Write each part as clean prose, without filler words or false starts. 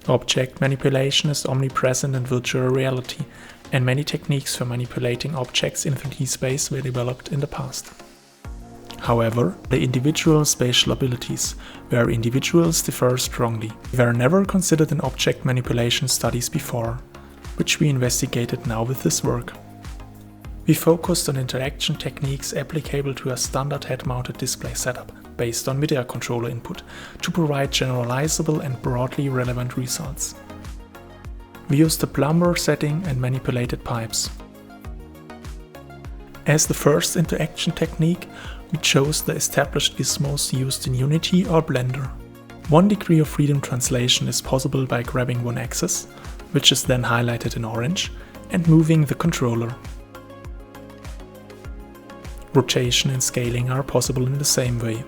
Object manipulation is omnipresent in virtual reality, and many techniques for manipulating objects in 3D space were developed in the past. However, the individual spatial abilities, where individuals differ strongly, were never considered in object manipulation studies before, which we investigated now with this work. We focused on interaction techniques applicable to a standard head-mounted display setup based on media controller input to provide generalizable and broadly relevant results. We used the plumber setting and manipulated pipes. As the first interaction technique, we chose the established gizmos used in Unity or Blender. 1 degree of freedom translation is possible by grabbing one axis, which is then highlighted in orange, and moving the controller. Rotation and scaling are possible in the same way.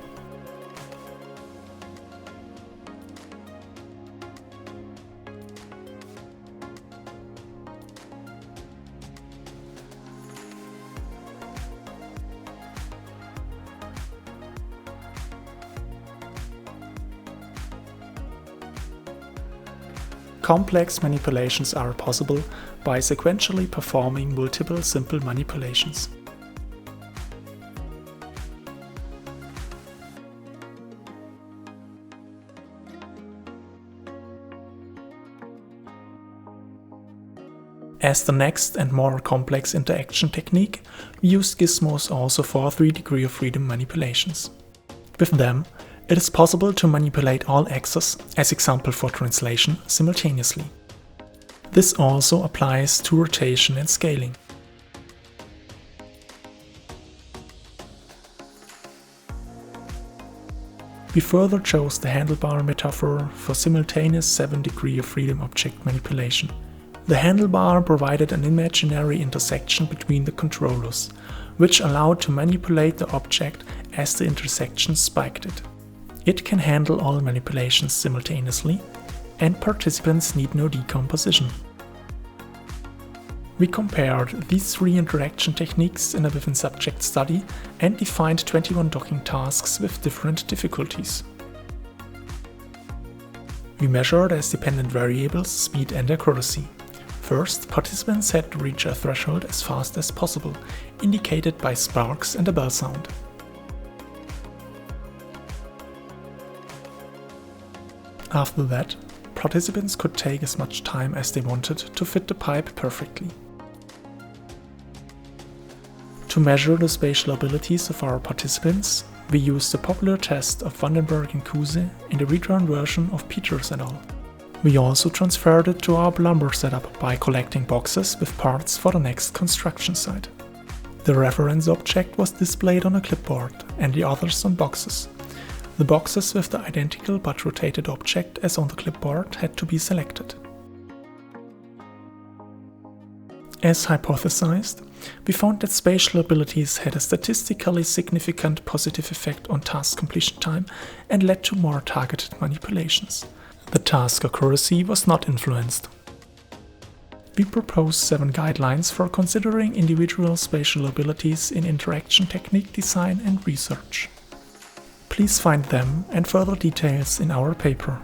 Complex manipulations are possible by sequentially performing multiple simple manipulations. As the next and more complex interaction technique, we used gizmos also for 3 degree of freedom manipulations. With them, it is possible to manipulate all axes, as example for translation, simultaneously. This also applies to rotation and scaling. We further chose the handlebar metaphor for simultaneous 7 degree of freedom object manipulation. The handlebar provided an imaginary intersection between the controllers, which allowed to manipulate the object as the intersection spiked it. It can handle all manipulations simultaneously, and participants need no decomposition. We compared these 3 interaction techniques in a within-subject study and defined 21 docking tasks with different difficulties. We measured as dependent variables speed and accuracy. First, participants had to reach a threshold as fast as possible, indicated by sparks and a bell sound. After that, participants could take as much time as they wanted to fit the pipe perfectly. To measure the spatial abilities of our participants, we used the popular test of Vandenberg and Kuse in the redrawn version of Peters et al. We also transferred it to our plumber setup by collecting boxes with parts for the next construction site. The reference object was displayed on a clipboard and the others on boxes. The boxes with the identical but rotated object as on the clipboard had to be selected. As hypothesized, we found that spatial abilities had a statistically significant positive effect on task completion time and led to more targeted manipulations. The task accuracy was not influenced. We proposed 7 guidelines for considering individual spatial abilities in interaction technique design and research. Please find them and further details in our paper.